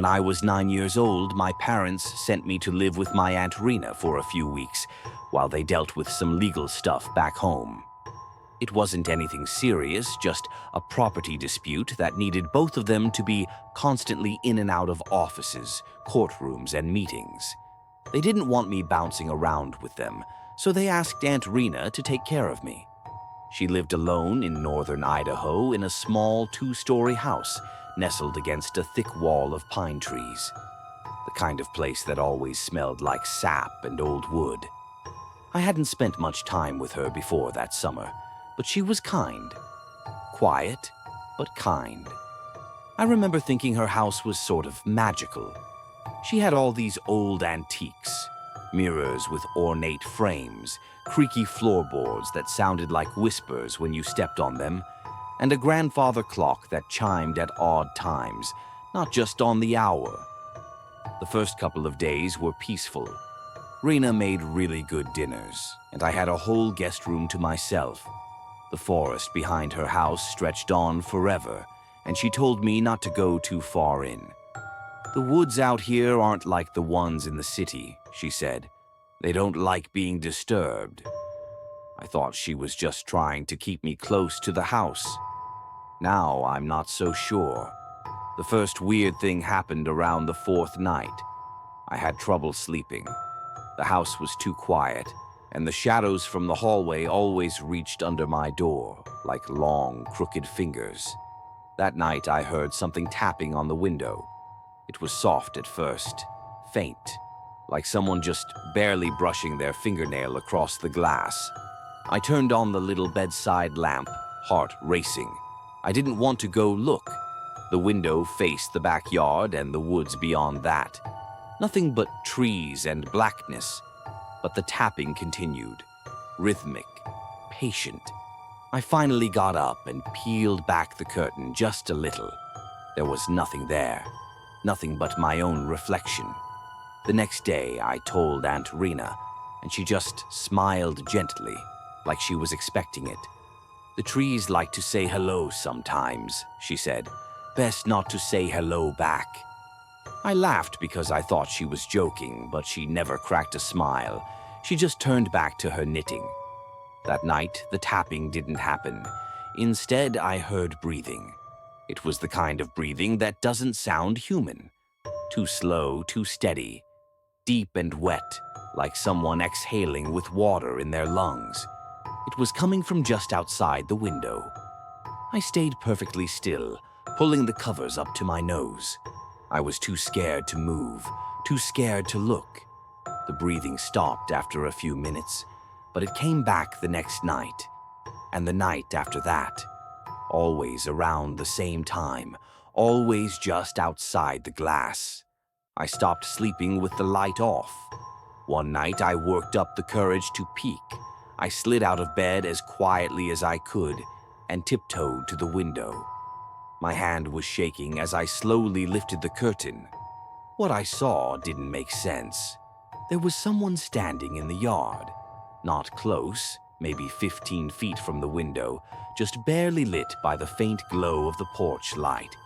When I was 9 years old, my parents sent me to live with my Aunt Rena for a few weeks while they dealt with some legal stuff back home. It wasn't anything serious, just a property dispute that needed both of them to be constantly in and out of offices, courtrooms, and meetings. They didn't want me bouncing around with them, so they asked Aunt Rena to take care of me. She lived alone in northern Idaho in a small 2-story house nestled against a thick wall of pine trees, the kind of place that always smelled like sap and old wood. I hadn't spent much time with her before that summer, but she was kind. Quiet, but kind. I remember thinking her house was sort of magical. She had all these old antiques, mirrors with ornate frames, creaky floorboards that sounded like whispers when you stepped on them, and a grandfather clock that chimed at odd times, not just on the hour. The first couple of days were peaceful. Rena made really good dinners, and I had a whole guest room to myself. The forest behind her house stretched on forever, and she told me not to go too far in. "The woods out here aren't like the ones in the city," she said. "They don't like being disturbed." I thought she was just trying to keep me close to the house. Now I'm not so sure. The first weird thing happened around the 4th night. I had trouble sleeping. The house was too quiet, and the shadows from the hallway always reached under my door, like long, crooked fingers. That night I heard something tapping on the window. It was soft at first, faint, like someone just barely brushing their fingernail across the glass. I turned on the little bedside lamp, heart racing. I didn't want to go look. The window faced the backyard and the woods beyond that. Nothing but trees and blackness. But the tapping continued, rhythmic, patient. I finally got up and peeled back the curtain just a little. There was nothing there, nothing but my own reflection. The next day, I told Aunt Rena, and she just smiled gently, like she was expecting it. "The trees like to say hello sometimes," she said. "Best not to say hello back." I laughed because I thought she was joking, but she never cracked a smile. She just turned back to her knitting. That night, the tapping didn't happen. Instead, I heard breathing. It was the kind of breathing that doesn't sound human. Too slow, too steady, deep and wet, like someone exhaling with water in their lungs. It was coming from just outside the window. I stayed perfectly still, pulling the covers up to my nose. I was too scared to move, too scared to look. The breathing stopped after a few minutes, but it came back the next night, and the night after that. Always around the same time, always just outside the glass. I stopped sleeping with the light off. One night I worked up the courage to peek. I slid out of bed as quietly as I could and tiptoed to the window. My hand was shaking as I slowly lifted the curtain. What I saw didn't make sense. There was someone standing in the yard. Not close, maybe 15 feet from the window, just barely lit by the faint glow of the porch light.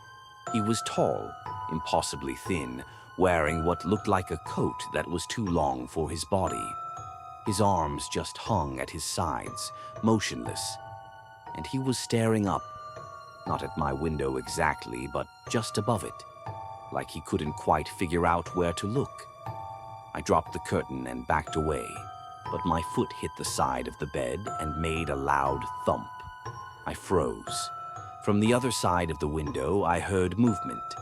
He was tall, impossibly thin, wearing what looked like a coat that was too long for his body. His arms just hung at his sides, motionless, and he was staring up, not at my window exactly, but just above it, like he couldn't quite figure out where to look. I dropped the curtain and backed away, but my foot hit the side of the bed and made a loud thump. I froze. From the other side of the window, I heard movement,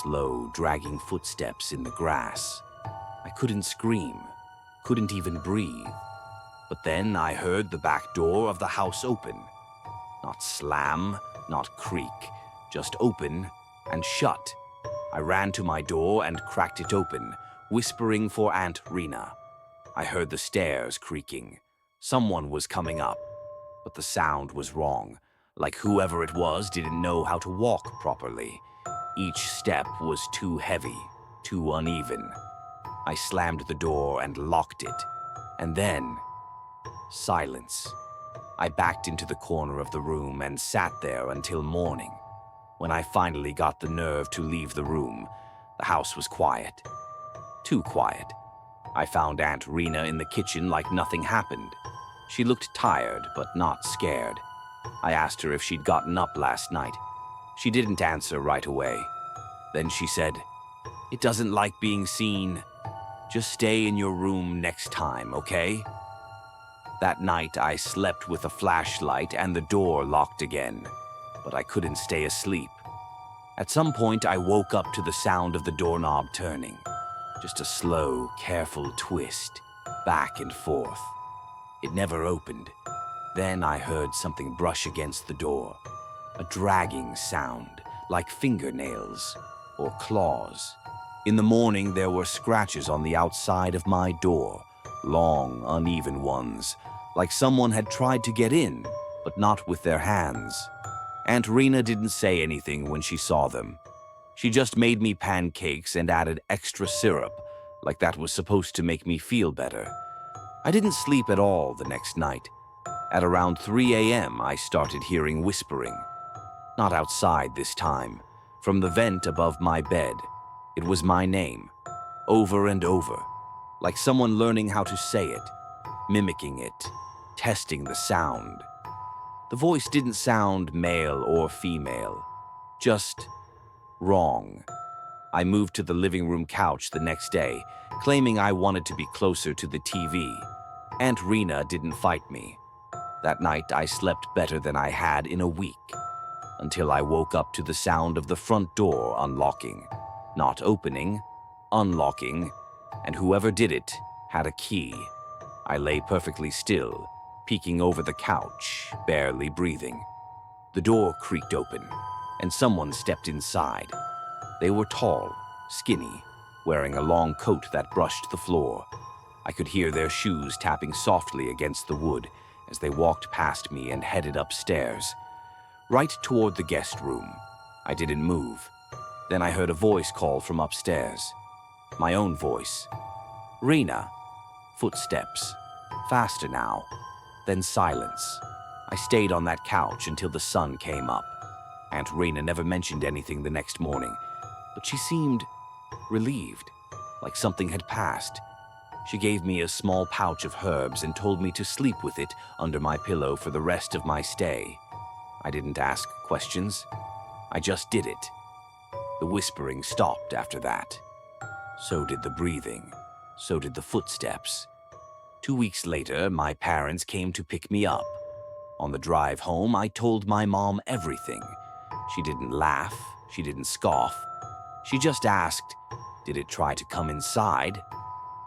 slow, dragging footsteps in the grass. I couldn't scream, couldn't even breathe. But then I heard the back door of the house open. Not slam, not creak, just open and shut. I ran to my door and cracked it open, whispering for Aunt Rena. I heard the stairs creaking. Someone was coming up, but the sound was wrong, like whoever it was didn't know how to walk properly. Each step was too heavy, too uneven. I slammed the door and locked it, and then silence. I backed into the corner of the room and sat there until morning. When I finally got the nerve to leave the room, the The house was quiet. Too quiet. I found Aunt Rena in the kitchen like nothing happened. She looked tired, but not scared. I asked her if she'd gotten up last night. She didn't answer right away. Then she said, "It doesn't like being seen. Just stay in your room next time, okay?" That night, I slept with a flashlight and the door locked again, but I couldn't stay asleep. At some point, I woke up to the sound of the doorknob turning. Just a slow, careful twist, back and forth. It never opened. Then I heard something brush against the door. A dragging sound, like fingernails or claws. In the morning, there were scratches on the outside of my door, long, uneven ones, like someone had tried to get in, but not with their hands. Aunt Rena didn't say anything when she saw them. She just made me pancakes and added extra syrup, like that was supposed to make me feel better. I didn't sleep at all the next night. At around 3 a.m., I started hearing whispering. Not outside this time, from the vent above my bed. It was my name, over and over, like someone learning how to say it, mimicking it, testing the sound. The voice didn't sound male or female, just wrong. I moved to the living room couch the next day, claiming I wanted to be closer to the TV. Aunt Rena didn't fight me. That night, I slept better than I had in a week, until I woke up to the sound of the front door unlocking. Not opening, unlocking, and whoever did it had a key. I lay perfectly still, peeking over the couch, barely breathing. The door creaked open, and someone stepped inside. They were tall, skinny, wearing a long coat that brushed the floor. I could hear their shoes tapping softly against the wood as they walked past me and headed upstairs, right toward the guest room. I didn't move. Then I heard a voice call from upstairs. My own voice. "Rena." Footsteps. Faster now. Then silence. I stayed on that couch until the sun came up. Aunt Rena never mentioned anything the next morning, but she seemed relieved, like something had passed. She gave me a small pouch of herbs and told me to sleep with it under my pillow for the rest of my stay. I didn't ask questions. I just did it. The whispering stopped after that. So did the breathing. So did the footsteps. 2 weeks later, my parents came to pick me up. On the drive home, I told my mom everything. She didn't laugh. She didn't scoff. She just asked, "Did it try to come inside?"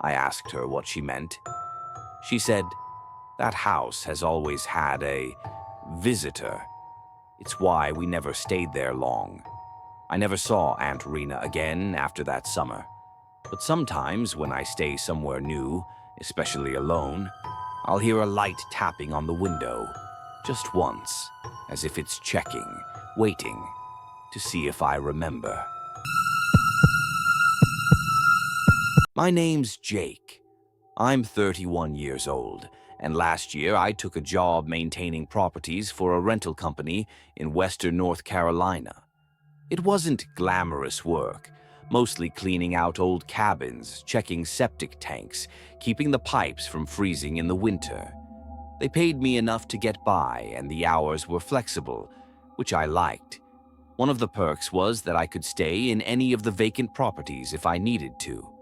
I asked her what she meant. She said, "That house has always had a visitor. It's why we never stayed there long." I never saw Aunt Rena again after that summer. But sometimes when I stay somewhere new, especially alone, I'll hear a light tapping on the window, just once, as if it's checking, waiting, to see if I remember. My name's Jake. I'm 31 years old, and last year I took a job maintaining properties for a rental company in western North Carolina. It wasn't glamorous work, mostly cleaning out old cabins, checking septic tanks, keeping the pipes from freezing in the winter. They paid me enough to get by, and the hours were flexible, which I liked. One of the perks was that I could stay in any of the vacant properties if I needed to.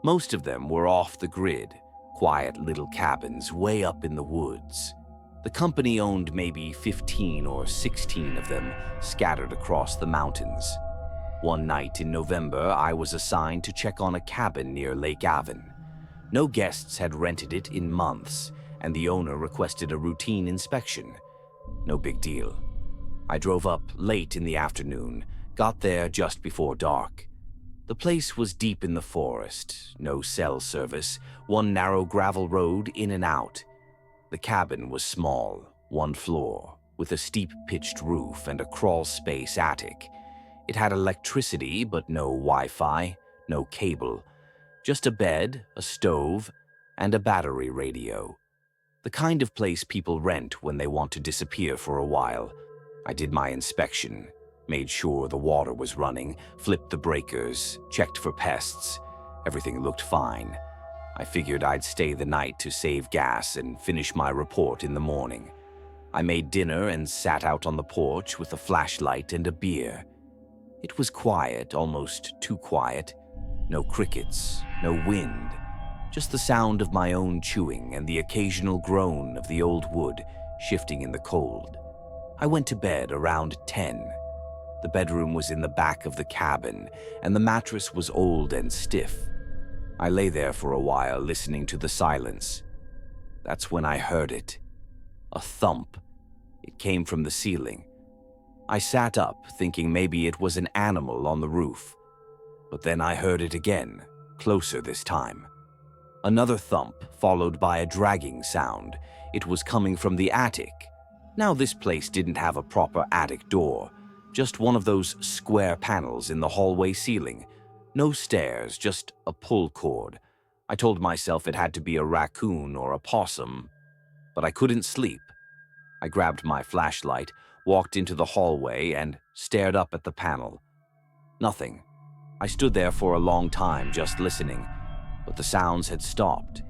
Most of them were off the grid, quiet little cabins way up in the woods. The company owned maybe 15 or 16 of them, scattered across the mountains. One night in November, I was assigned to check on a cabin near Lake Avon. No guests had rented it in months, and the owner requested a routine inspection. No big deal. I drove up late in the afternoon, got there just before dark. The place was deep in the forest, no cell service, one narrow gravel road in and out. The cabin was small, one floor, with a steep pitched roof and a crawl space attic. It had electricity, but no Wi-Fi, no cable. Just a bed, a stove, and a battery radio. The kind of place people rent when they want to disappear for a while. I did my inspection, Made sure the water was running, flipped the breakers, checked for pests. Everything looked fine. I figured I'd stay the night to save gas and finish my report in the morning. I made dinner and sat out on the porch with a flashlight and a beer. It was quiet, almost too quiet. No crickets, no wind, just the sound of my own chewing and the occasional groan of the old wood shifting in the cold. I went to bed around 10. The bedroom was in the back of the cabin, and the mattress was old and stiff. I lay there for a while, listening to the silence. That's when I heard it. A thump. It came from the ceiling. I sat up, thinking maybe it was an animal on the roof. But then I heard it again, closer this time. Another thump, followed by a dragging sound. It was coming from the attic. Now this place didn't have a proper attic door, just one of those square panels in the hallway ceiling. No stairs, just a pull cord. I told myself it had to be a raccoon or a possum, but I couldn't sleep. I grabbed my flashlight, walked into the hallway, and stared up at the panel. Nothing. I stood there for a long time just listening, but the sounds had stopped.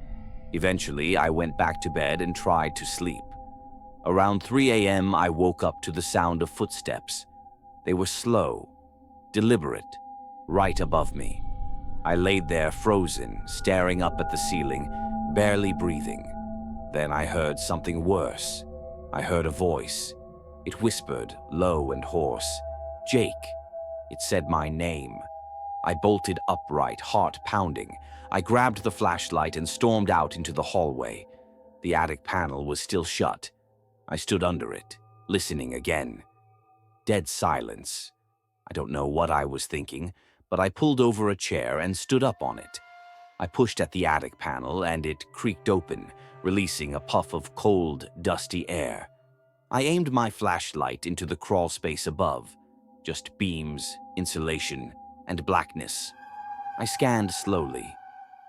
Eventually, I went back to bed and tried to sleep. Around 3 a.m., I woke up to the sound of footsteps. They were slow, deliberate, right above me. I laid there frozen, staring up at the ceiling, barely breathing. Then I heard something worse. I heard a voice. It whispered, low and hoarse, "Jake." It said my name. I bolted upright, heart pounding. I grabbed the flashlight and stormed out into the hallway. The attic panel was still shut. I stood under it, listening again. Dead silence. I don't know what I was thinking, but I pulled over a chair and stood up on it. I pushed at the attic panel and it creaked open, releasing a puff of cold, dusty air. I aimed my flashlight into the crawl space above. Just beams, insulation, and blackness. I scanned slowly.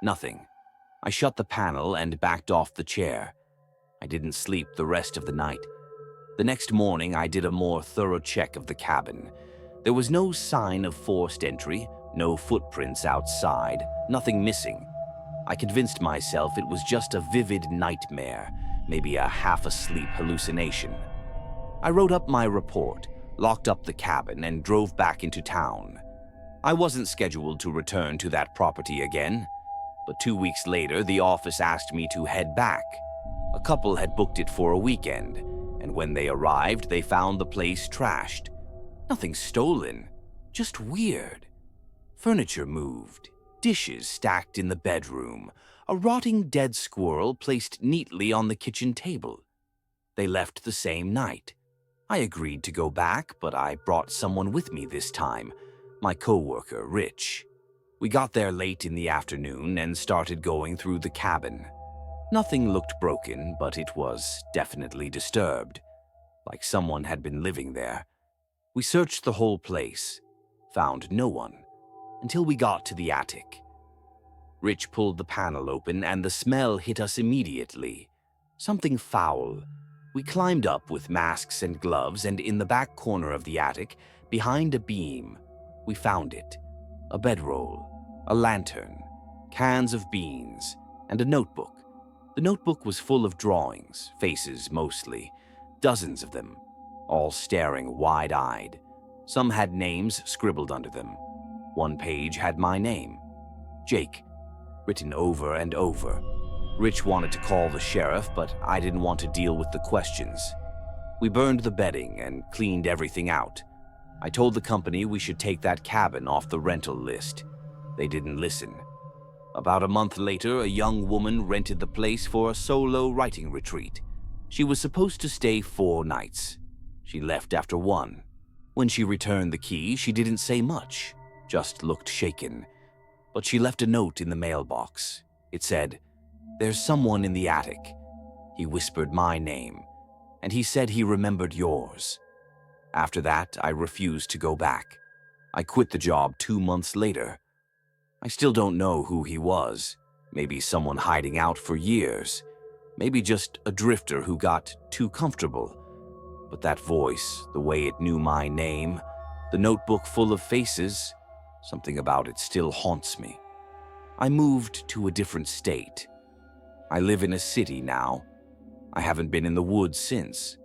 Nothing. I shut the panel and backed off the chair. I didn't sleep the rest of the night. The next morning, I did a more thorough check of the cabin. There was no sign of forced entry, no footprints outside, nothing missing. I convinced myself it was just a vivid nightmare, maybe a half-asleep hallucination. I wrote up my report, locked up the cabin, and drove back into town. I wasn't scheduled to return to that property again, but 2 weeks later, the office asked me to head back. A couple had booked it for a weekend, and when they arrived, they found the place trashed. Nothing stolen, just weird. Furniture moved, dishes stacked in the bedroom, a rotting dead squirrel placed neatly on the kitchen table. They left the same night. I agreed to go back, but I brought someone with me this time, my coworker, Rich. We got there late in the afternoon and started going through the cabin. Nothing looked broken, but it was definitely disturbed, like someone had been living there. We searched the whole place, found no one, until we got to the attic. Rich pulled the panel open and the smell hit us immediately. Something foul. We climbed up with masks and gloves, and in the back corner of the attic, behind a beam, we found it. A bedroll, a lantern, cans of beans, and a notebook. The notebook was full of drawings, faces mostly, dozens of them, all staring wide-eyed. Some had names scribbled under them. One page had my name, Jake, written over and over. Rich wanted to call the sheriff, but I didn't want to deal with the questions. We burned the bedding and cleaned everything out. I told the company we should take that cabin off the rental list. They didn't listen. About a month later, a young woman rented the place for a solo writing retreat. She was supposed to stay 4 nights. She left after 1. When she returned the key, she didn't say much, just looked shaken. But she left a note in the mailbox. It said, "There's someone in the attic. He whispered my name, and he said he remembered yours." After that, I refused to go back. I quit the job 2 months later. I still don't know who he was. Maybe someone hiding out for years. Maybe just a drifter who got too comfortable. But that voice, the way it knew my name, The notebook full of faces, something about it still haunts me. I moved to a different state. I live in a city now. I haven't been in the woods since.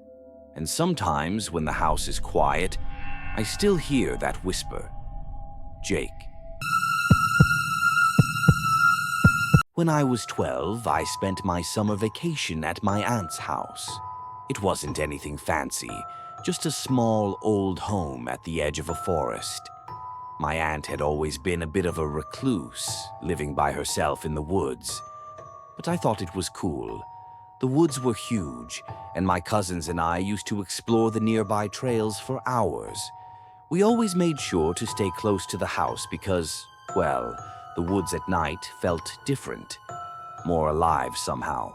And sometimes when the house is quiet, I still hear that whisper. Jake. When I was 12, I spent my summer vacation at my aunt's house. It wasn't anything fancy, just a small old home at the edge of a forest. My aunt had always been a bit of a recluse, living by herself in the woods. But I thought it was cool. The woods were huge, and my cousins and I used to explore the nearby trails for hours. We always made sure to stay close to the house because, well, the woods at night felt different, more alive somehow.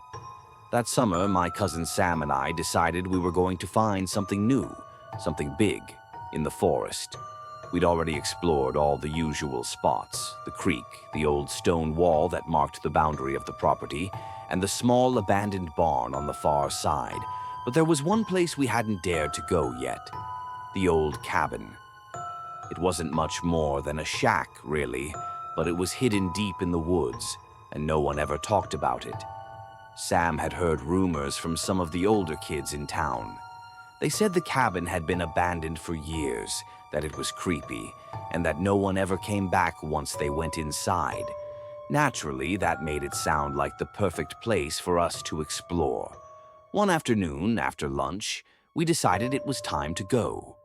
That summer, my cousin Sam and I decided we were going to find something new, something big, in the forest. We'd already explored all the usual spots, the creek, the old stone wall that marked the boundary of the property, and the small abandoned barn on the far side. But there was one place we hadn't dared to go yet, the old cabin. It wasn't much more than a shack, really, but it was hidden deep in the woods, and no one ever talked about it. Sam had heard rumors from some of the older kids in town. They said the cabin had been abandoned for years, that it was creepy, and that no one ever came back once they went inside. Naturally, that made it sound like the perfect place for us to explore. One afternoon, after lunch, we decided it was time to go.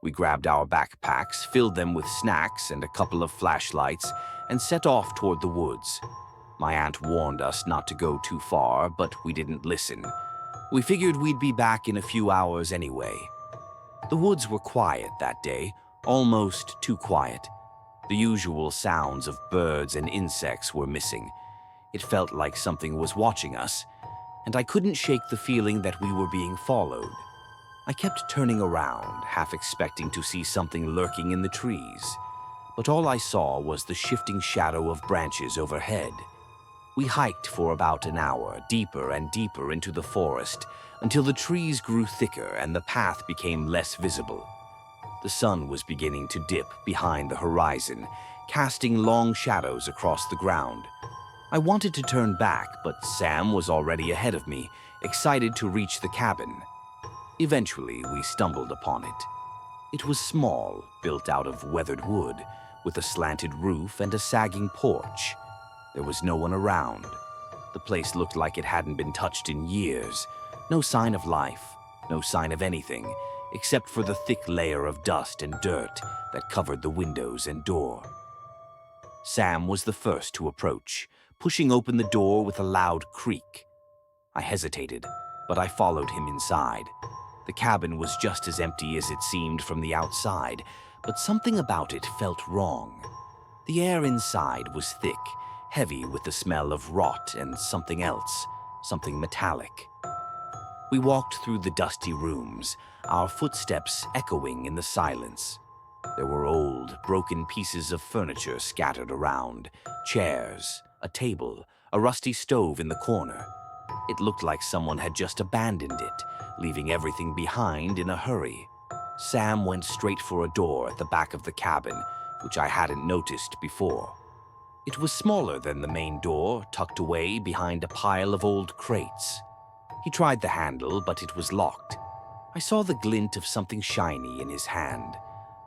We grabbed our backpacks, filled them with snacks and a couple of flashlights, and set off toward the woods. My aunt warned us not to go too far, but we didn't listen. We figured we'd be back in a few hours anyway. The woods were quiet that day, almost too quiet. The usual sounds of birds and insects were missing. It felt like something was watching us, and I couldn't shake the feeling that we were being followed. I kept turning around, half expecting to see something lurking in the trees, but all I saw was the shifting shadow of branches overhead. We hiked for about an hour, deeper and deeper into the forest, until the trees grew thicker and the path became less visible. The sun was beginning to dip behind the horizon, casting long shadows across the ground. I wanted to turn back, but Sam was already ahead of me, excited to reach the cabin. Eventually, we stumbled upon it. It was small, built out of weathered wood, with a slanted roof and a sagging porch. There was no one around. The place looked like it hadn't been touched in years. No sign of life, no sign of anything, except for the thick layer of dust and dirt that covered the windows and door. Sam was the first to approach, pushing open the door with a loud creak. I hesitated, but I followed him inside. The cabin was just as empty as it seemed from the outside, but something about it felt wrong. The air inside was thick, heavy with the smell of rot and something else, something metallic. We walked through the dusty rooms, our footsteps echoing in the silence. There were old, broken pieces of furniture scattered around, chairs, a table, a rusty stove in the corner. It looked like someone had just abandoned it, leaving everything behind in a hurry. Sam went straight for a door at the back of the cabin, which I hadn't noticed before. It was smaller than the main door, tucked away behind a pile of old crates. He tried the handle, but it was locked. I saw the glint of something shiny in his hand,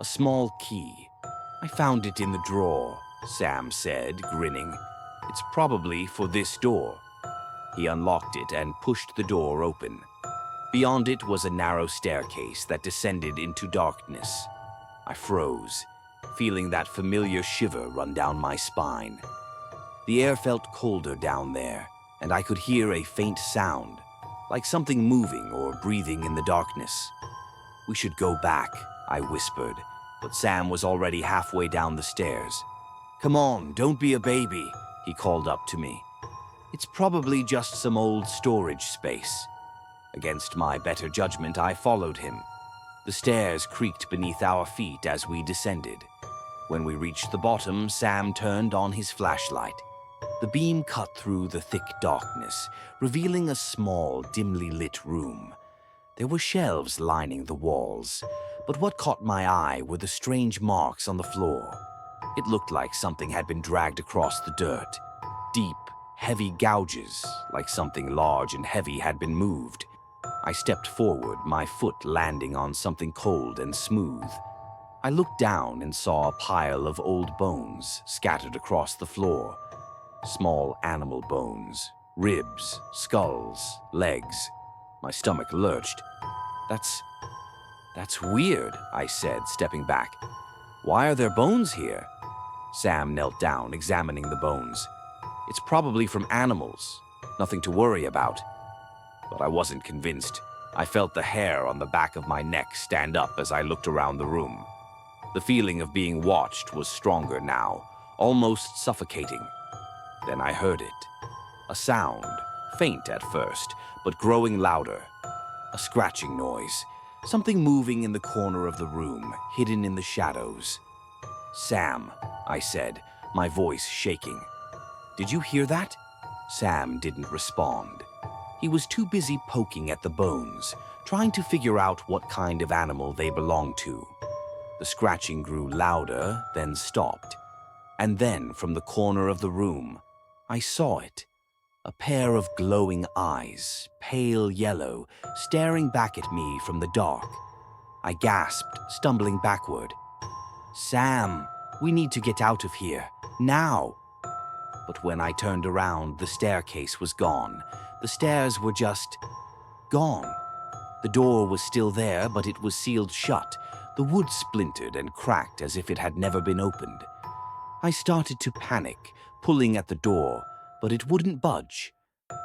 a small key. "I found it in the drawer," Sam said, grinning. "It's probably for this door." He unlocked it and pushed the door open. Beyond it was a narrow staircase that descended into darkness. I froze, feeling that familiar shiver run down my spine. The air felt colder down there, and I could hear a faint sound, like something moving or breathing in the darkness. "We should go back," I whispered, but Sam was already halfway down the stairs. "Come on, don't be a baby," he called up to me. "It's probably just some old storage space." Against my better judgment, I followed him. The stairs creaked beneath our feet as we descended. When we reached the bottom, Sam turned on his flashlight. The beam cut through the thick darkness, revealing a small, dimly lit room. There were shelves lining the walls, but what caught my eye were the strange marks on the floor. It looked like something had been dragged across the dirt. Deep, heavy gouges, like something large and heavy had been moved. I stepped forward, my foot landing on something cold and smooth. I looked down and saw a pile of old bones scattered across the floor. Small animal bones, ribs, skulls, legs. My stomach lurched. That's weird, I said, stepping back. Why are there bones here? Sam knelt down, examining the bones. It's probably from animals. Nothing to worry about. But I wasn't convinced. I felt the hair on the back of my neck stand up as I looked around the room. The feeling of being watched was stronger now, almost suffocating. Then I heard it. A sound, faint at first, but growing louder. A scratching noise. Something moving in the corner of the room, hidden in the shadows. Sam, I said, my voice shaking. Did you hear that? Sam didn't respond. He was too busy poking at the bones, trying to figure out what kind of animal they belonged to. The scratching grew louder, then stopped. And then, from the corner of the room, I saw it. A pair of glowing eyes, pale yellow, staring back at me from the dark. I gasped, stumbling backward. Sam, we need to get out of here, now. But when I turned around, the staircase was gone. The stairs were just gone. The door was still there, but it was sealed shut. The wood splintered and cracked as if it had never been opened. I started to panic, pulling at the door, but it wouldn't budge.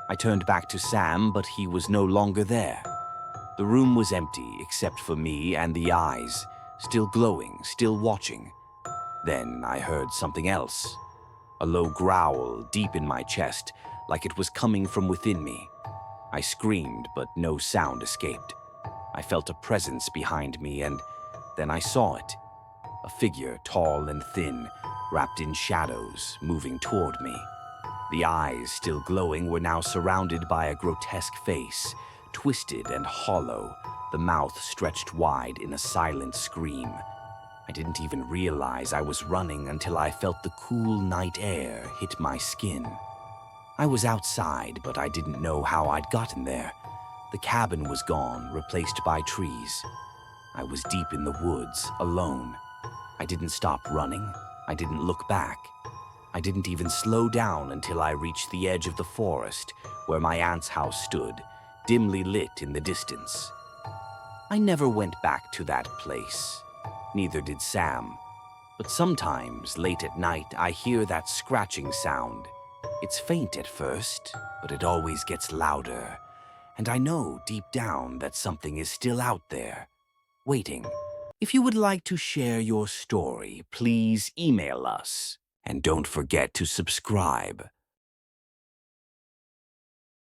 I turned back to Sam, but he was no longer there. The room was empty except for me and the eyes, still glowing, still watching. Then I heard something else. A low growl deep in my chest, like it was coming from within me. I screamed, but no sound escaped. I felt a presence behind me, and then I saw it. A figure, tall and thin, wrapped in shadows, moving toward me. The eyes, still glowing, were now surrounded by a grotesque face, twisted and hollow, the mouth stretched wide in a silent scream. I didn't even realize I was running until I felt the cool night air hit my skin. I was outside, but I didn't know how I'd gotten there. The cabin was gone, replaced by trees. I was deep in the woods, alone. I didn't stop running. I didn't look back. I didn't even slow down until I reached the edge of the forest, where my aunt's house stood, dimly lit in the distance. I never went back to that place. Neither did Sam. But sometimes, late at night, I hear that scratching sound. It's faint at first, but it always gets louder. And I know deep down that something is still out there, waiting. If you would like to share your story, please email us. And don't forget to subscribe.